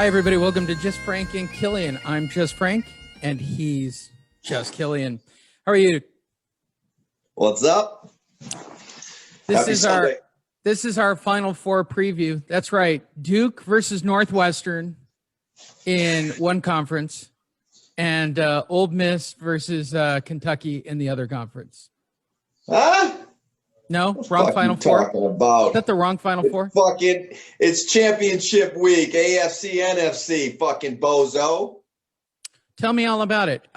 Hi, everybody. Welcome to Just Frank and Killian. I'm Just Frank, and he's Just Killian. How are you? What's up? This is our Final Four preview. That's right. Duke versus Northwestern in one conference, and Ole Miss versus Kentucky in the other conference. Huh? No, What wrong Final Four. Talking about? Is that the wrong Final Four? It's championship week. AFC, NFC. Fucking bozo. Tell me all about it.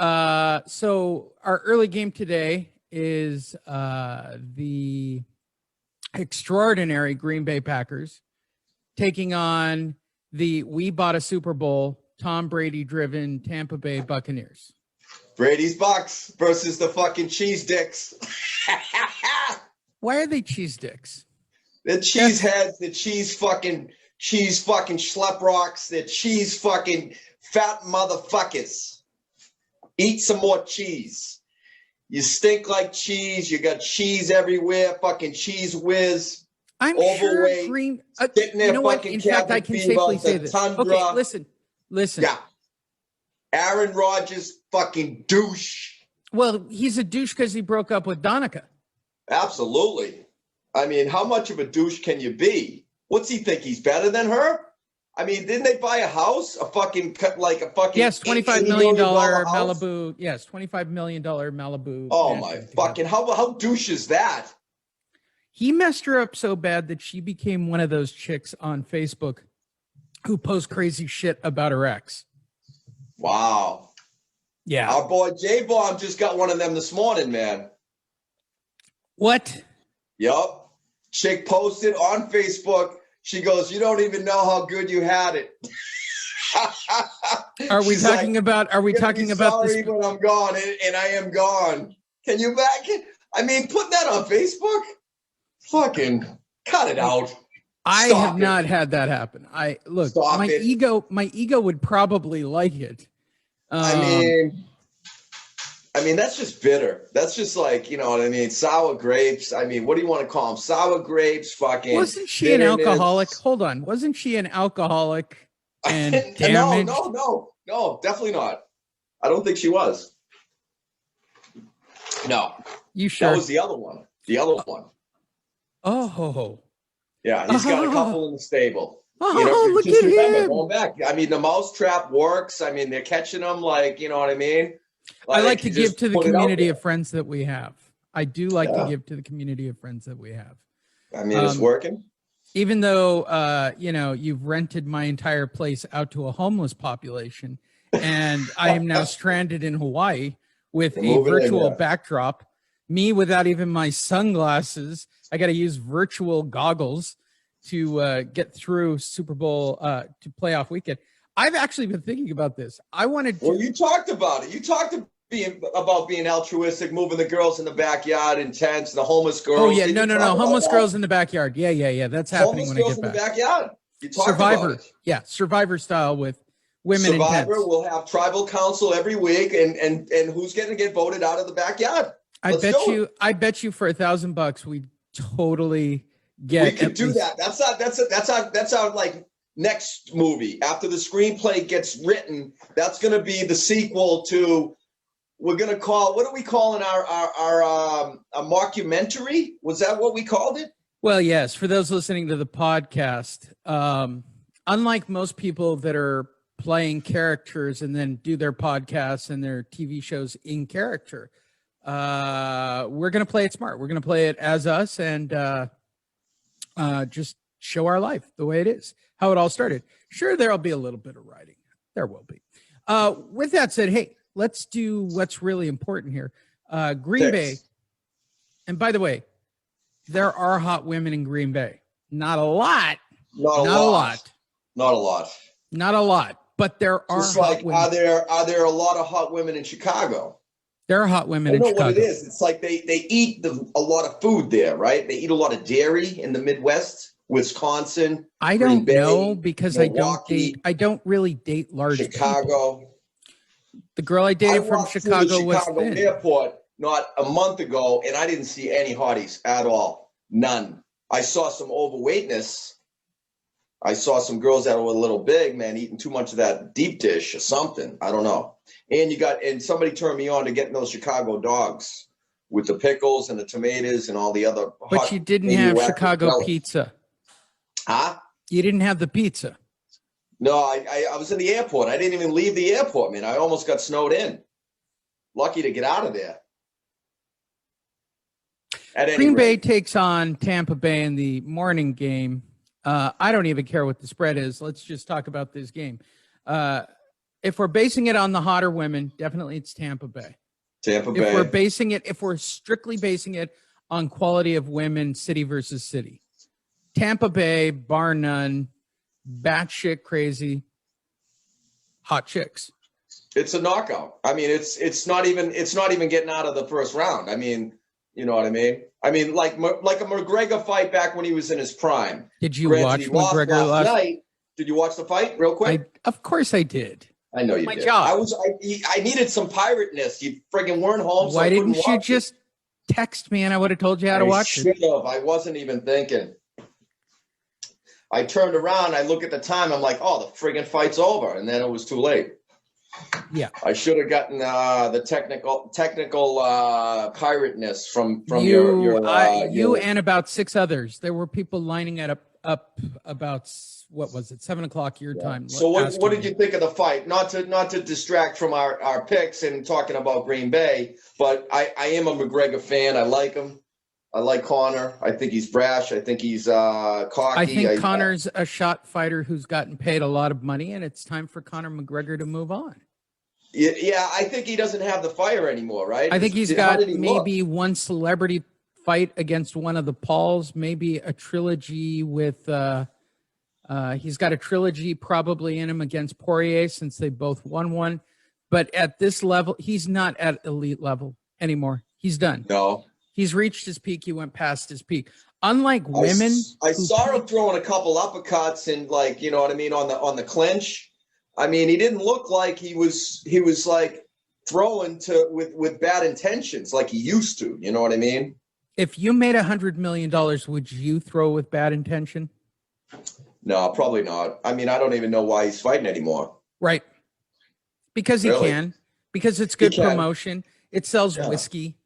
So our early game today is the extraordinary Green Bay Packers taking on the We Bought a Super Bowl, Tom Brady-driven Tampa Bay Buccaneers. Brady's Bucks versus the fucking cheese dicks. Why are they cheese dicks? The cheese heads, the cheese fucking schlep rocks, the cheese fucking fat motherfuckers. Eat some more cheese. You stink like cheese. You got cheese everywhere. Fucking cheese whiz. I'm overweight, sure Green. sitting there you know what? fucking In fact, I can safely say this. Tundra. Okay, listen. Yeah. Aaron Rodgers, fucking douche. Well, he's a douche because he broke up with Donica. Absolutely. I mean, how much of a douche can you be? What's he think? He's better than her? I mean, didn't they buy a house? Yes, $25 million Malibu. Yes, $25 million Malibu. Oh my fucking! How douche is that? He messed her up so bad that she became one of those chicks on Facebook who post crazy shit about her ex. Wow. Yeah. Our boy J-Bomb just got one of them this morning, man. What? Yup. Chick posted on Facebook. She goes, "You don't even know how good you had it." Are we talking about sorry when I'm gone, and I am gone. Can you back it? I mean, put that on Facebook? Fucking cut it out. I have not had that happen. My ego would probably like it. I mean, that's just bitter. That's just like, you know what I mean? Sour grapes. I mean, what do you want to call them? Sour grapes, fucking. Wasn't she an alcoholic? Hold on. Wasn't she an alcoholic and damaged? No, definitely not. I don't think she was. No. You sure? That was the other one. Oh. Yeah, he's got a couple in the stable. Look at him. Going back. I mean, the mousetrap works. I mean, they're catching them like, you know what I mean? I like to give to the community of friends that we have. I do like to give to the community of friends that we have. I mean, it's working. Even though, you've rented my entire place out to a homeless population, and I am now stranded in Hawaii with a virtual backdrop, me without even my sunglasses. I got to use virtual goggles to get through Super Bowl to playoff weekend. I've actually been thinking about this. Well, you talked about it. You talked about being altruistic, moving the girls in the backyard in tents, the homeless girls. Oh yeah, no. Homeless girls in the backyard. Yeah. That's happening when I get back. Homeless girls in the backyard. You talked Survivor. about it. Yeah, Survivor style with women in tents. Survivor will have tribal council every week, and who's going to get voted out of the backyard? I bet you for $1,000 we totally get. We could do that. That's our like next movie. After the screenplay gets written, that's going to be the sequel to. We're going to call. What are we calling our mockumentary? Was that what we called it? Well, yes. For those listening to the podcast, unlike most people that are playing characters and then do their podcasts and their TV shows in character, we're going to play it smart. We're going to play it as us and just show our life the way it is, how it all started. Sure, there'll be a little bit of writing. There will be. With that said, hey, let's do what's really important here. Green Bay. And by the way, there are hot women in Green Bay. Not a lot. Not a lot. But there are hot women. Are there a lot of hot women in Chicago? There are hot women in Chicago. I know what it is. It's like they eat a lot of food there, right? They eat a lot of dairy in the Midwest, Wisconsin. I don't know because Milwaukee, I don't really date large Chicago. People. The girl I dated from Chicago was thin. Airport not a month ago, and I didn't see any hotties at all. None. I saw some overweightness. I saw some girls that were a little big, man, eating too much of that deep dish or something. I don't know. And somebody turned me on to getting those Chicago dogs with the pickles and the tomatoes and all the other. But you didn't have Chicago pizza. Huh? You didn't have the pizza. No, I was in the airport. I didn't even leave the airport, man. I almost got snowed in. Lucky to get out of there. Green Bay takes on Tampa Bay in the morning game. I don't even care what the spread is. Let's just talk about this game. If we're basing it on the hotter women, definitely it's Tampa Bay. Tampa Bay. If we're strictly basing it on quality of women, city versus city, Tampa Bay, bar none, batshit crazy, hot chicks. It's a knockout. I mean, it's not even getting out of the first round. I mean, you know what I mean? I mean, like a McGregor fight back when he was in his prime. Did you watch McGregor last night? Did you watch the fight real quick? Of course I did. I know you did. My job. I needed some pirateness. You friggin' weren't home. So why didn't you just text me and I would have told you how to watch it? I wasn't even thinking. I turned around. I look at the time. I'm like, oh, the friggin' fight's over. And then it was too late. Yeah, I should have gotten the technical pirateness from you and about 6 others. There were people lining it up about what was it, 7 o'clock your time. So what did you think of the fight? Not to distract from our picks and talking about Green Bay, but I am a McGregor fan. I like him. I like Conor. I think he's brash. I think he's cocky. I think Conor's a shot fighter who's gotten paid a lot of money, and it's time for Conor McGregor to move on. Yeah, I think he doesn't have the fire anymore, right? I think he's got maybe one celebrity fight against one of the Pauls, maybe a trilogy with he's got a trilogy probably in him against Poirier since they both won one. But at this level, he's not at elite level anymore. He's done. No. He's reached his peak. He went past his peak. Unlike women. I saw him throwing a couple uppercuts and like, you know what I mean, on the clinch. I mean, he didn't look like he was like throwing with bad intentions like he used to. You know what I mean? If you made $100 million, would you throw with bad intention? No, probably not. I mean, I don't even know why he's fighting anymore. Right. Because he can. Because it's good promotion. It sells whiskey.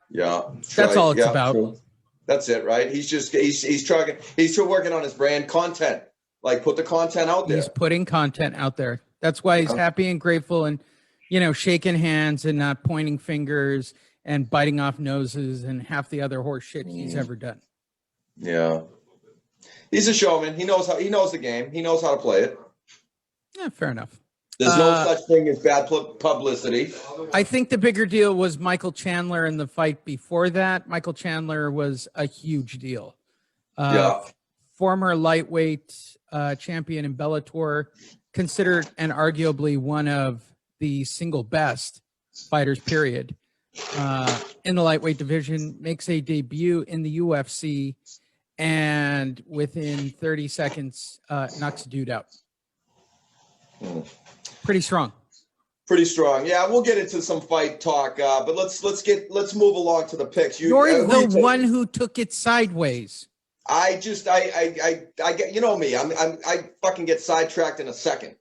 Yeah. That's all it's about. True. That's it, right? He's still working on his brand content. Like, put the content out there. He's putting content out there. That's why he's happy and grateful and, you know, shaking hands and not pointing fingers and biting off noses and half the other horse shit he's ever done. Yeah. He's a showman. He knows the game. He knows how to play it. Yeah, fair enough. There's no such thing as bad publicity. I think the bigger deal was Michael Chandler in the fight before that. Michael Chandler was a huge deal. Former lightweight champion in Bellator, considered and arguably one of the single best fighters, period, in the lightweight division, makes a debut in the UFC, and within 30 seconds, knocks a dude out. Pretty strong. Pretty strong. Yeah, we'll get into some fight talk, but let's move along to the picks. You're the one who took it sideways. I get, you know me. I fucking get sidetracked in a second.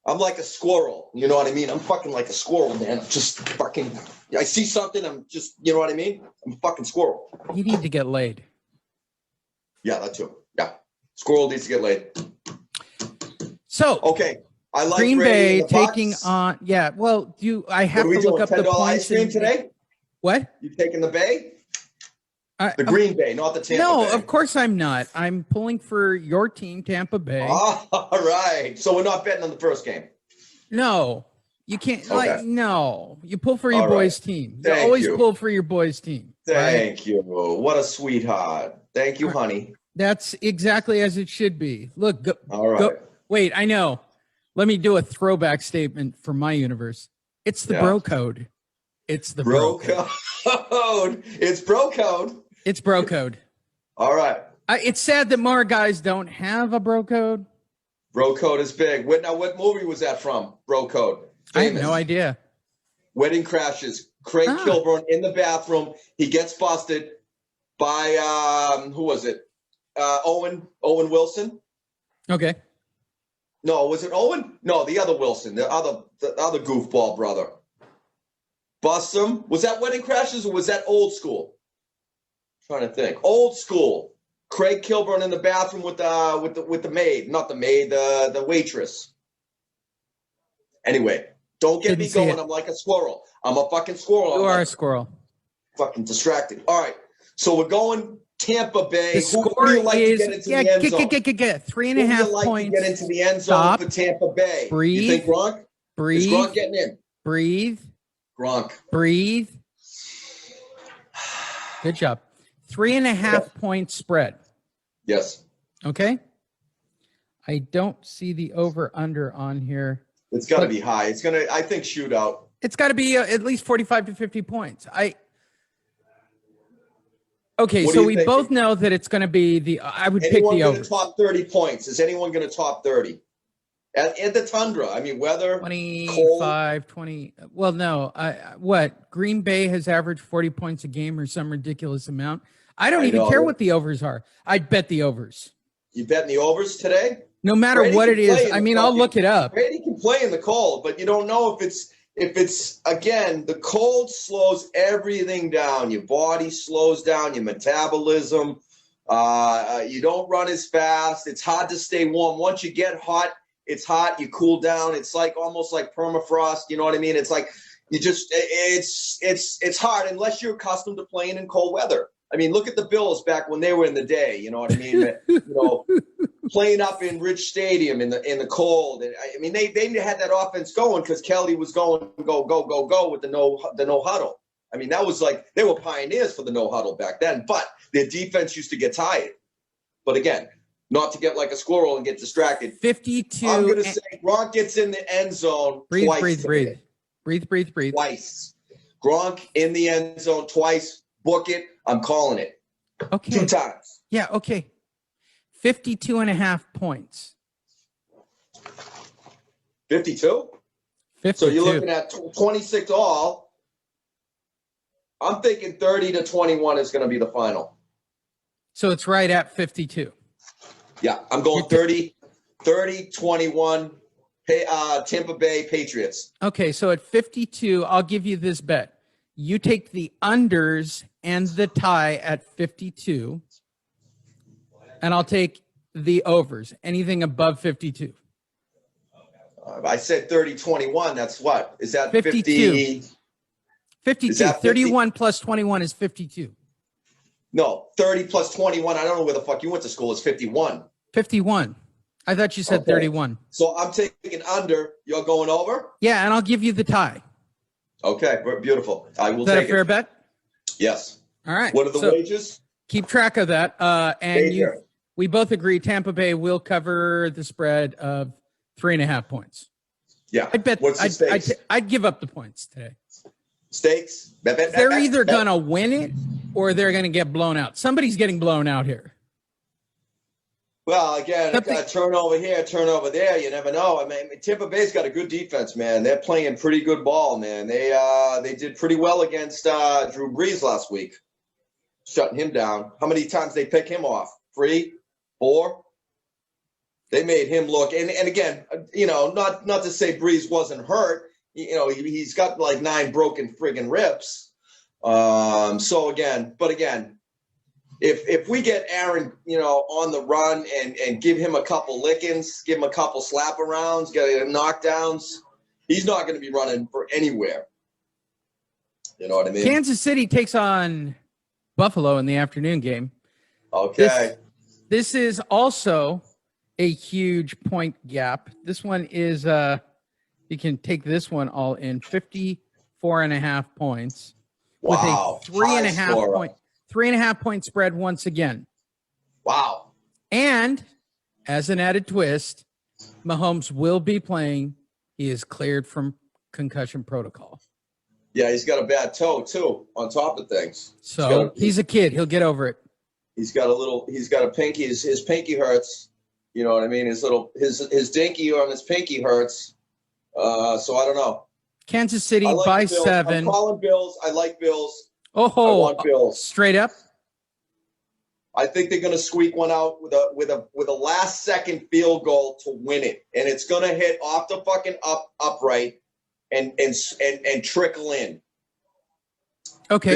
I'm like a squirrel. You know what I mean? I'm fucking like a squirrel, man. I'm just fucking. I see something. I'm just. You know what I mean? I'm a fucking squirrel. You need to get laid. Yeah, that too. Yeah, squirrel needs to get laid. So okay, I like Green Bay taking on. Yeah, well, I have to look up the points. Ice cream today? What? You taking the Bay? The Green Bay, not the Tampa Bay. No, of course I'm not. I'm pulling for your team, Tampa Bay. All right. So we're not betting on the first game. No, you can't. Okay. Like, no, you pull for your boys' team. You Thank always you. pull for your boys' team. Thank you. What a sweetheart. Thank you, honey. That's exactly as it should be. Look, all right. Wait, I know. Let me do a throwback statement for my universe. It's the bro code. It's the bro code. It's bro code. It's bro code. All right. It's sad that more guys don't have a bro code. Bro code is big. Now, what movie was that from? Bro code. Famous. I have no idea. Wedding Crashes. Craig Kilborn in the bathroom. He gets busted by who was it? Owen Wilson. Okay. No, was it Owen? No, the other Wilson, the other goofball brother. Bust him. Was that Wedding Crashers or was that old school? I'm trying to think. Old school. Craig Kilburn in the bathroom with the maid, not the maid, the waitress. Anyway, don't get me going. I'm like a squirrel. I'm a fucking squirrel. You are a squirrel. Fucking distracted. All right. So we're going Tampa Bay. The score who do you like is to get into the end zone? 3.5 like points. To get into the end zone for Tampa Bay. Breathe. You think Gronk? Breathe. Is Gronk getting in? Breathe. Gronk. Breathe. Good job. 3.5 point spread. Yes. Okay. I don't see the over under on here. It's got to be high. It's going to, I think, shootout. It's got to be at least 45 to 50 points. Okay, so we both know that it's going to be I would pick the over. Anyone going to top 30 points? Is anyone going to top 30? At the Tundra, I mean, weather, 25, cold. 20. Well, no. What? Green Bay has averaged 40 points a game or some ridiculous amount. I don't even care what the overs are. I'd bet the overs. You betting the overs today? No matter Brady what it is. I mean, I'll look it up. Brady can play in the cold, but you don't know if it's again, the cold slows everything down. Your body slows down, your metabolism. You don't run as fast. It's hard to stay warm. Once you get hot, it's hot. You cool down. It's like almost like permafrost. You know what I mean? It's like you just it's hard unless you're accustomed to playing in cold weather. I mean, look at the Bills back when they were in the day. You know what I mean? Playing up in Rich Stadium in the cold. And I mean, they had that offense going because Kelly was going go with the no huddle. I mean, that was like they were pioneers for the no huddle back then. But their defense used to get tired. But again, not to get like a squirrel and get distracted. 52. I'm going to say Gronk gets in the end zone twice. Breathe. Twice. Gronk in the end zone twice. Book it. I'm calling it. Okay. 2 times. Yeah, okay. 52.5 points. 52? 52. So you're looking at 26 all. I'm thinking 30 to 21 is going to be the final. So it's right at 52. Yeah, I'm going 30, 21, Tampa Bay Patriots. Okay, so at 52, I'll give you this bet. You take the unders and the tie at 52, and I'll take the overs, anything above 52. I said 30-21. That's what? Is that 52? 52. Is that 31 plus 21 is 52. No, 30 plus 21. I don't know where the fuck you went to school. It's 51. 51. I thought you said 31. So I'm taking under. You're going over? Yeah, and I'll give you the tie. Okay, beautiful. I will take it. Is that a fair bet? Yes. All right. What are the wages? Keep track of that. And we both agree Tampa Bay will cover the spread of 3.5 points. Yeah. I'd bet. What's the stakes? I'd give up the points today. Stakes? They're either going to win it or they're going to get blown out. Somebody's getting blown out here. Well, again, turnover here, turnover there. You never know. I mean, Tampa Bay's got a good defense, man. They're playing pretty good ball, man. They did pretty well against Drew Brees last week, shutting him down. How many times they pick him off? 3, 4? They made him look. And again, not to say Brees wasn't hurt. He's got like 9 broken friggin' ribs. So again. If we get Aaron, on the run and give him a couple lickings, give him a couple slap arounds, get him knockdowns, he's not going to be running for anywhere. You know what I mean? Kansas City takes on Buffalo in the afternoon game. Okay. This is also a huge point gap. This one is, you can take this one all in, 54.5 points. Wow. With a 3.5 point spread once again. Wow. And as an added twist, Mahomes will be playing. He is cleared from concussion protocol. Yeah, he's got a bad toe too, on top of things. So he's a kid. He'll get over it. He's got a pinky. His pinky hurts. You know what I mean? His dinky on his pinky hurts. So I don't know. Kansas City by Bills. 7. I'm calling Bills. I like Bills. Oh, I want Bills. Straight up? I think they're going to squeak one out with a last second field goal to win it, and it's going to hit off the fucking upright and trickle in. Okay.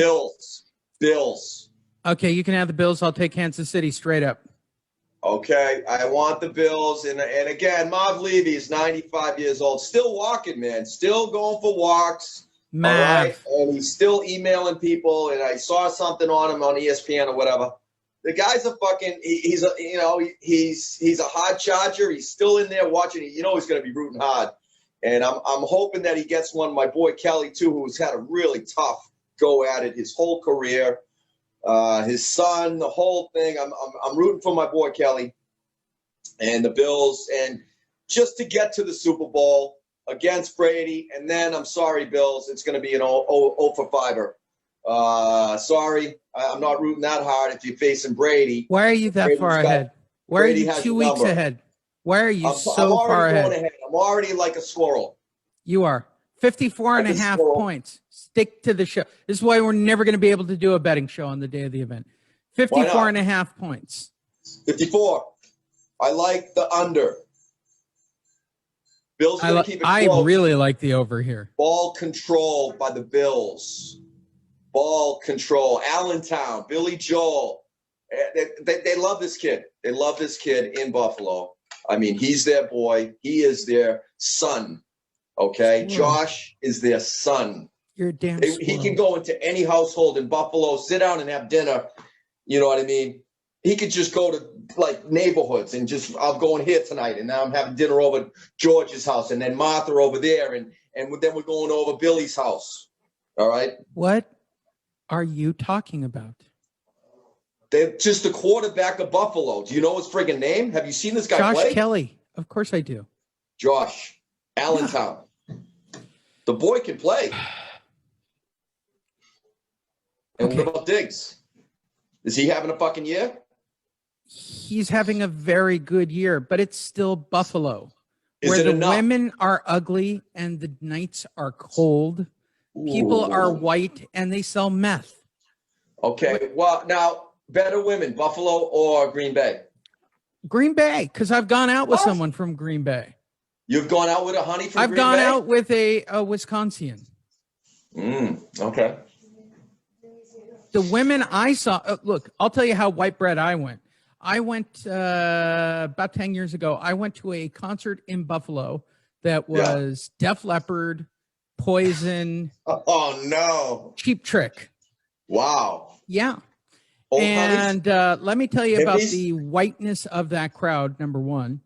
Bills. Okay, you can have the Bills. I'll take Kansas City straight up. Okay, I want the Bills, and again, Marv Levy is 95 years old, still walking, man, still going for walks. Mav. All right, and he's still emailing people, and I saw something on him on ESPN or whatever. The guy's a fucking he's a hard charger. He's still in there watching. He's going to be rooting hard, and I'm hoping that he gets one. My boy Kelly too, who's had a really tough go at it his whole career. His son, the whole thing. I'm rooting for my boy Kelly and the Bills, and just to get to the Super Bowl against Brady. And then I'm sorry, Bills, it's going to be an 0 for 5. Sorry, I'm not rooting that hard if you're facing Brady. Why are you that Brady's far ahead? Why are you 2 weeks ahead? Why are you so far ahead? I'm already like a squirrel. You are. 54 and a half points. Stick to the show. This is why we're never going to be able to do a betting show on the day of the event. 54 and a half points. 54. I like the under. Bills going to keep it close. I really like the over here. Ball control by the Bills. Ball control. Allentown, Billy Joel. They love this kid. They love this kid in Buffalo. I mean, he's their boy. He is their son. Okay? Squirrel. Josh is their son. You're a damn He can go into any household in Buffalo, sit down and have dinner. You know what I mean? He could just go to like neighborhoods and just, I'm going here tonight, and now I'm having dinner over at George's house, and then Martha over there, and then we're going over Billy's house. All right? What are you talking about? They're just the quarterback of Buffalo. Do you know his friggin' name? Have you seen this guy play? Josh Kelly. Of course I do. Josh. Allentown. The boy can play. And what about Diggs? Is he having a fucking year? He's having a very good year, but it's still Buffalo. Is where it the enough? women are ugly and the nights are cold. People are white and they sell meth. Okay. Well, now, better women, Buffalo or Green Bay? Green Bay, because I've gone out with someone from Green Bay. You've gone out with a honey from I've Green gone Bay? out with a Wisconsin. Okay. The women I saw, look, I'll tell you how white bread I went. I went about 10 years ago. I went to a concert in Buffalo that was Def Leppard, Poison. Oh, no. Cheap Trick. Wow. Yeah. Old And let me tell you about Hippies? the whiteness of that crowd, number one.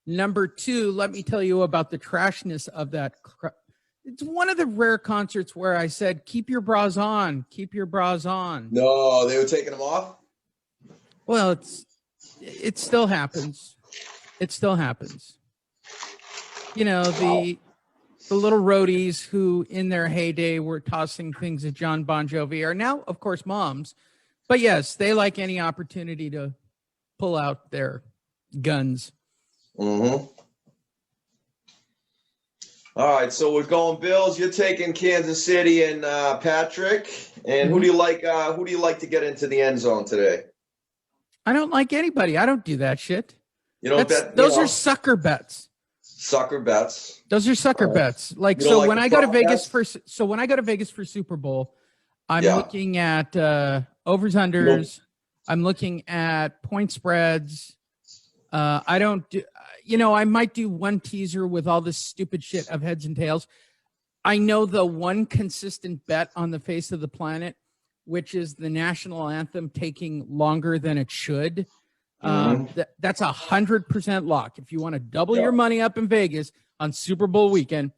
Number two, let me tell you about the trashness of that crowd. It's one of the rare concerts where I said, keep your bras on, keep your bras on. No, they were taking them off? Well, it still happens. It still happens. You know, the little roadies who in their heyday were tossing things at John Bon Jovi are now, of course, moms. But yes, they like any opportunity to pull out their guns. Mm-hmm. All right, so we're going Bills. You're taking Kansas City and Patrick. And who do you like? Who do you like to get into the end zone today? I don't like anybody. I don't do that shit. You don't bet. Those are sucker bets. Sucker bets. Those are sucker bets. Like, You don't so like when the I go to prop Vegas bets? when I go to Vegas for Super Bowl, I'm looking at overs unders. I'm looking at point spreads. I don't do, I might do one teaser with all this stupid shit of heads and tails. I know the one consistent bet on the face of the planet, which is the national anthem taking longer than it should. That's 100% lock. If you want to double your money up in Vegas on Super Bowl weekend,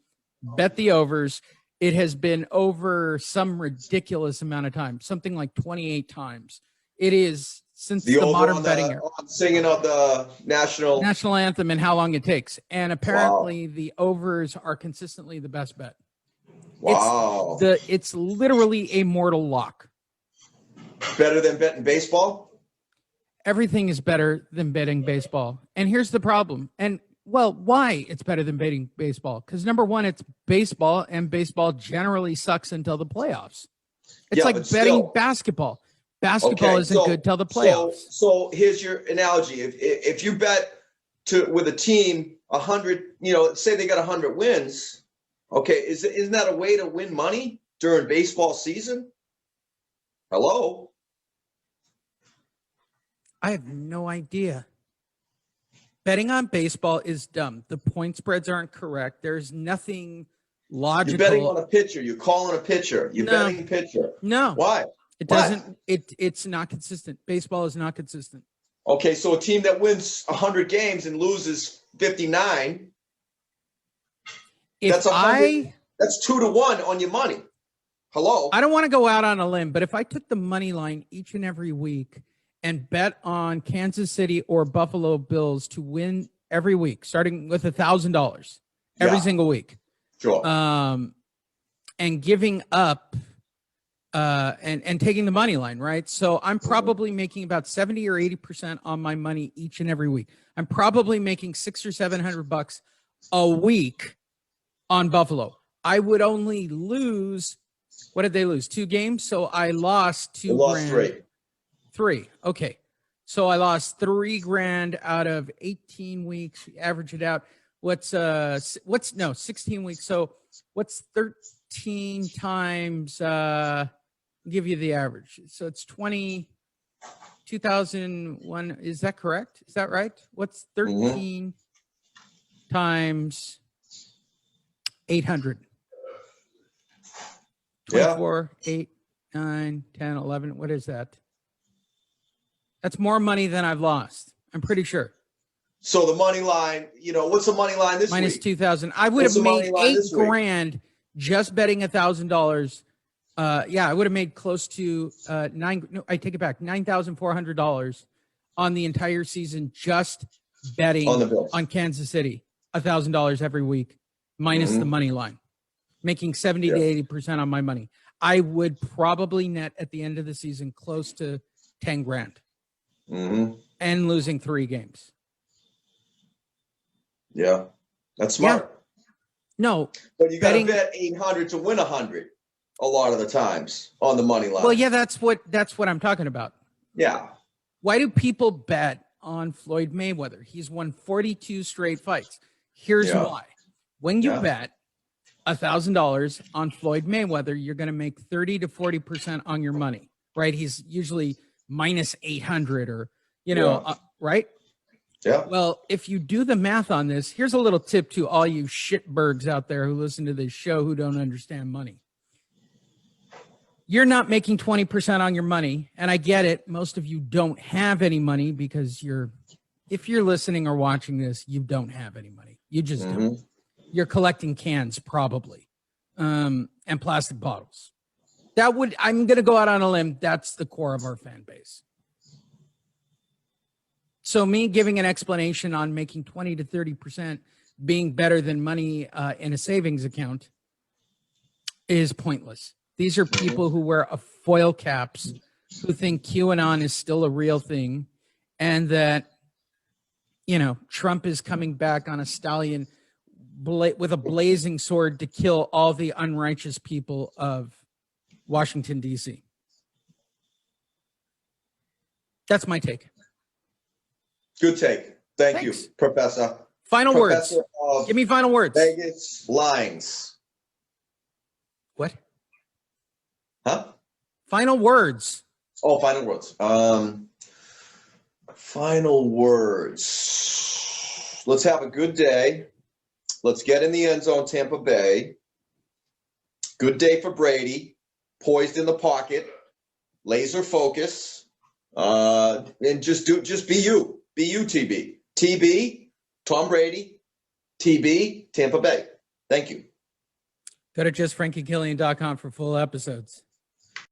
bet the overs. It has been over some ridiculous amount of time, something like 28 times. It is since the modern betting era. Singing of the national anthem and how long it takes. And apparently the overs are consistently the best bet. Wow. It's literally a mortal lock. Better than betting baseball? Everything is better than betting baseball. And here's the problem. And well, why it's better than betting baseball? Because number one, it's baseball, and baseball generally sucks until the playoffs. It's like betting basketball. Basketball Okay, isn't good till the playoffs. So here's your analogy. If you bet with a team 100, say they got 100 wins, okay, isn't that a way to win money during baseball season? Hello? I have no idea. Betting on baseball is dumb. The point spreads aren't correct. There's nothing logical. You're betting on a pitcher. You're calling a pitcher. You're betting pitcher. No. Why? It doesn't. It's not consistent. Baseball is not consistent. Okay, so a team that wins 100 games and loses 59, that's 2-1 on your money. Hello? I don't want to go out on a limb, but if I took the money line each and every week and bet on Kansas City or Buffalo Bills to win every week, starting with $1,000 every single week, sure, and giving up and taking the money line, right? So I'm probably making about 70 or 80% on my money each and every week. I'm probably making $600 or $700 a week on Buffalo. I would only lose. What did they lose? 2 games. So I lost $2,000. 3. Okay. So I lost $3,000 out of 18 weeks. Average it out. What's 16 weeks. So what's 13 times, give you the average. So it's 2001. Is that correct? Is that right? What's 13 times 800? 24, 8, 9, 10, 11. What is that? That's more money than I've lost. I'm pretty sure. So the money line, what's the money line this minus week? 2,000. I would have made $8,000 just betting $1,000. I would have made close to I take it back, $9,400 on the entire season just betting on Kansas City, $1,000 every week minus the money line, making 70 to 80% on my money. I would probably net at the end of the season close to $10,000 and losing 3 games. Yeah, that's smart. Yeah. No, but you got to bet 800 to win 100 a lot of the times on the money line. Well, yeah, that's what I'm talking about. Yeah. Why do people bet on Floyd Mayweather? He's won 42 straight fights. Here's why. When you bet $1,000 on Floyd Mayweather, you're going to make 30 to 40% on your money, right? He's usually minus 800 or, right? Yeah. Well, if you do the math on this, here's a little tip to all you shitbergs out there who listen to this show who don't understand money. You're not making 20% on your money, and I get it. Most of you don't have any money because if you're listening or watching this, you don't have any money. You just don't. You're collecting cans probably, and plastic bottles. I'm going to go out on a limb. That's the core of our fan base. So me giving an explanation on making 20 to 30% being better than money in a savings account is pointless. These are people who wear foil caps, who think QAnon is still a real thing, and that, Trump is coming back on a stallion with a blazing sword to kill all the unrighteous people of Washington, D.C. That's my take. Good take. Thank you, Professor. Final words. Give me final words. Vegas lines. What? Huh? Final words. Oh, final words. Final words. Let's have a good day. Let's get in the end zone, Tampa Bay. Good day for Brady. Poised in the pocket. Laser focus. And just be you. Be you, TB. TB, Tom Brady. TB, Tampa Bay. Thank you. Go to justfrankykillian.com for full episodes.